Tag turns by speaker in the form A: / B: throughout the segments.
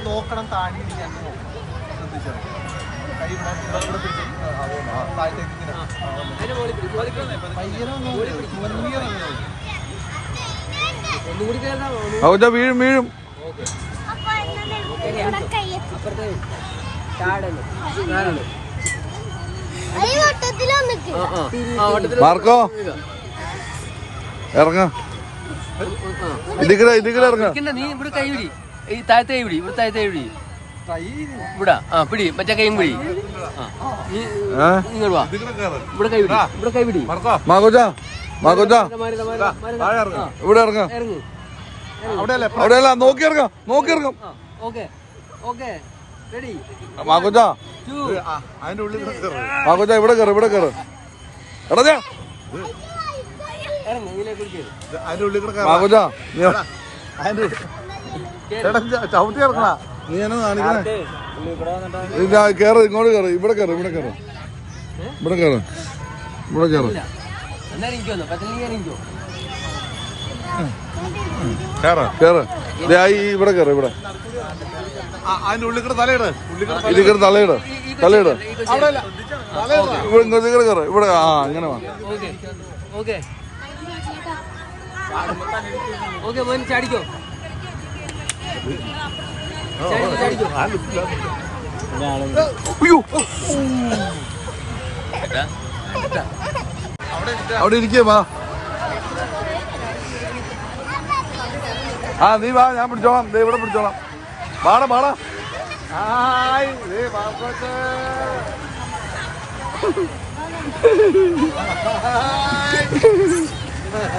A: നോക്കണം, താഴെ ഇരിക്കാൻ ശ്രദ്ധിച്ചത്. കൈ
B: താഴത്തേക്ക് വീഴും വീഴും. മാർക്കോ ഇറങ്ങ, ഇതിക്കടെ ഇറങ്ങ.
C: നീ ഇവിടെ കൈ പിടി, ഈ താഴത്തെ കൈ പിടി, ഇവിടെ താഴത്തെ കൈ പിടി, ഇവിടെ പിടി, മറ്റേ കൈയും പിടി. ഇങ്ങോട്ട് വാ, ഇവിടെ കൈ പിടി, ഇവിടെ കൈ പിടി.
B: മാകോജ ഇവിടെ ഇറങ്ങ. അവിടെയല്ല, നോക്കി ഇറങ്ങാം, നോക്കി ഇറങ്ങാം. മാകോജ ഇവിടെ കയറ്, ഇവിടെ കയറ്. എടാ മാകോജ ചവിട്ടി ഇറക്കണ. നീ എന്നെ കാണിക്കണേ. കേറ്, ഇങ്ങോട്ട് കയറ്, ഇവിടെ കയറ്, ഇവിടെ കയറ്, ഇവിടെ കയറ്, ഇവിടെ കയറ്. കേറ്, ഇവിടെ കയറ്, ഇവിടെ
A: അതിന്റെ ഉള്ളിൽ കൂടെ തലയിട്,
B: ഇതിക്കടെ തലയിട്, തലയിട്. ഇവിടെ കയറ്, ഇവിടെ. ആ അങ്ങനെ വാ.
C: ചാടിക്കോ.
B: അവിടെ ഇരിക്കേ. വാ, നീ വാ, ഞാൻ പിടിച്ചോളാം. ഇവിടെ പിടിച്ചോളാം. പാടാ പാടാ.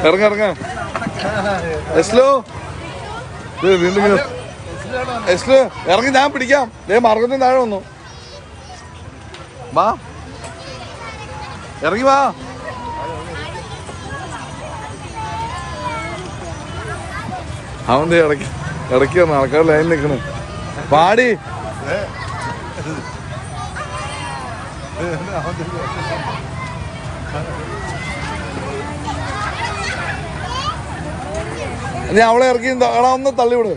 B: ഇറങ്ങ ഇറങ്ങ. എസ്ലോ വീണ്ടും എസ്ലോ ഇറങ്ങി, ഞാൻ പിടിക്കാം. മാർഗത്തിന് താഴെ വന്നു. വാ, ഇറങ്ങി വാ. അവൻ ഇടയ്ക്ക് വന്നു, ആൾക്കാർ ലൈൻ നിൽക്കണു. പാടി നീ അവളെ ഇറക്കി ഒന്ന് തള്ളിവിട്.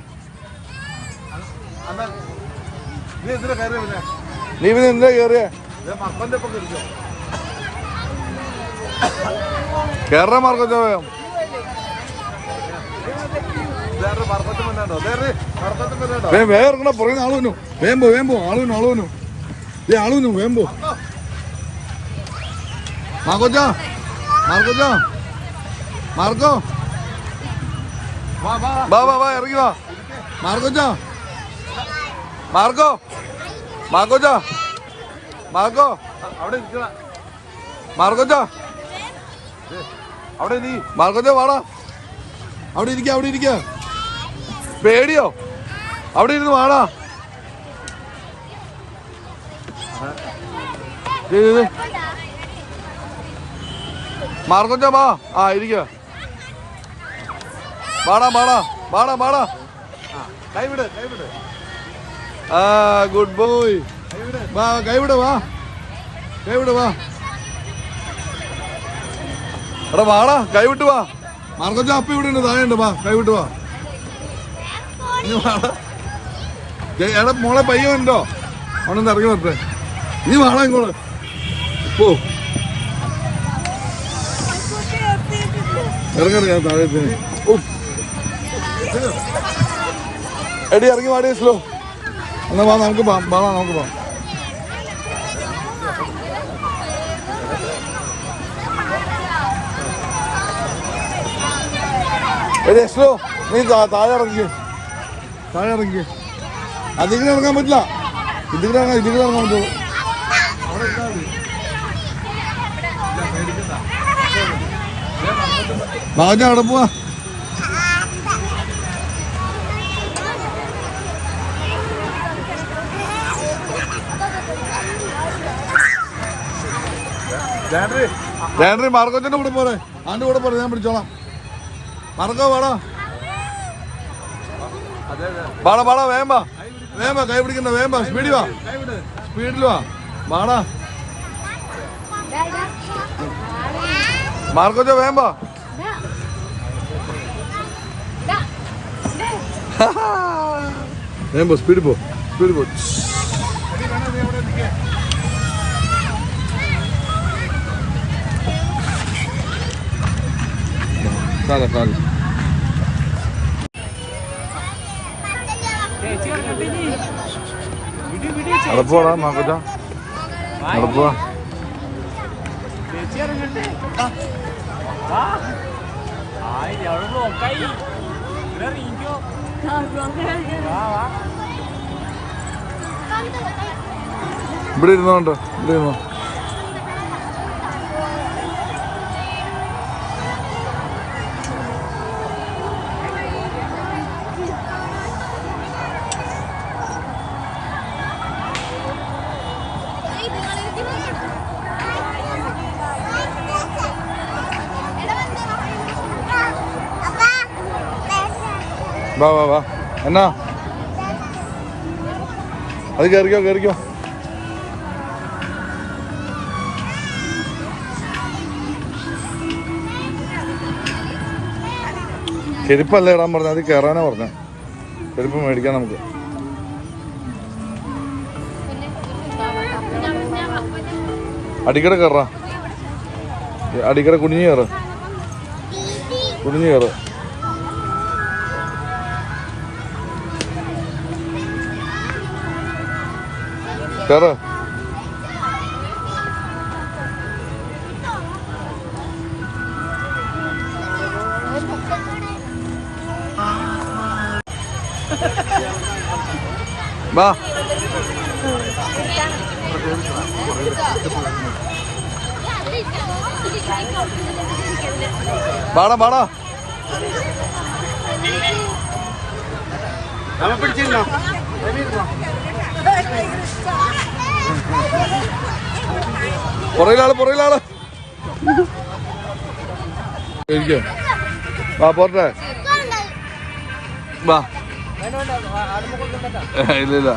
B: നീ പിന്നെ എന്തിനാ കയറിയ? കേറ മാർക്കോ ചോയോ. വേഗം ഇറങ്ങണ, പുറകെ ആളുവനു. വേമ്പോ വേമ്പോ, ആളുവനു വേമ്പോ. മാർക്കോ വാ വാ വാ, ഇറങ്ങി വാ. മാർക്കോ അവിടെ ഇരിക്കണ. അവിടെ നീ മാർക്കോ വാടാ. അവിടെ ഇരിക്ക. പേടിയോ? അവിടെ ഇരുന്ന് വാടാ. മാർക്കോ വാ. ഇരിക്ക. വാടാ. കൈവിട്. Good boy. വാ, കൈവിട് വാ. എടാ വാടാ, കൈവിട്ട് വാ. മാർക്കോ അപ്പ ഇവിടെ ഉണ്ട്, താഴെ ഉണ്ട്. വാ, കൈവിട്ട് വാ. എടാ മോളെ പയ്യനുണ്ടോ? അവനൊന്ന് ഇറങ്ങി വരട്ടെ. നീ വാടാ ഇങ്ങോട്ട് പോ. ഇറങ്ങ താഴെ. എടി ഇറങ്ങി വാടി സ്ലോ. എന്നാ വാ, നമുക്ക് പോവാം. എടി സ്ലോ, നീ താഴെ ഇറങ്ങി. അതിങ്ങനെ ഇറങ്ങാൻ പറ്റില്ല. ഇതിങ്ങനെ ഇറങ്ങാൻ പറ്റുള്ളൂ. ബാജ അവിടെ പോവാ. മാർക്കോച്ചന്റെ കൂടെ പോരെ, ആന്റെ കൂടെ പോരെ, ഞാൻ പിടിച്ചോളാം. മാർക്കോ വാടാ. വേമ്പ കൈ പിടിക്കണ്ട. വേമ്പ സ്പീഡിൽ വാ. വാടാ മാർക്കോച്ച, വേമ്പ. ഞാൻ പോ സ്പീഡിൽ പോ സ്പീഡിൽ പോ. സാധാ സാധാ നടപ്പോടാ മാക്കച്ച നടപ്പുവാ. ഇവിടെ ഇരുന്നോണ്ടോ ഇവിടെ ഇരുന്നോ. വാ വാ വാ. എന്നാ അത് കയറിക്കോ കയറിക്കോ. ചെരുപ്പല്ല ഇടാൻ പറഞ്ഞ, അത് കയറാനാ പറഞ്ഞ. ചെരുപ്പ് മേടിക്കാം നമുക്ക്. അടിക്കട കയറാ, അടിക്കട കുനിഞ്ഞ് കയറ്, കുനിഞ്ഞ് കയറ്. കയറ്. വാ വാടാ വാടാ.
A: പിടിച്ചിരുന്നോ?
B: പുറയിലാള് പുറയിലാള്. വാ പോട്ടെ. വാ ഇല്ല ഇല്ല.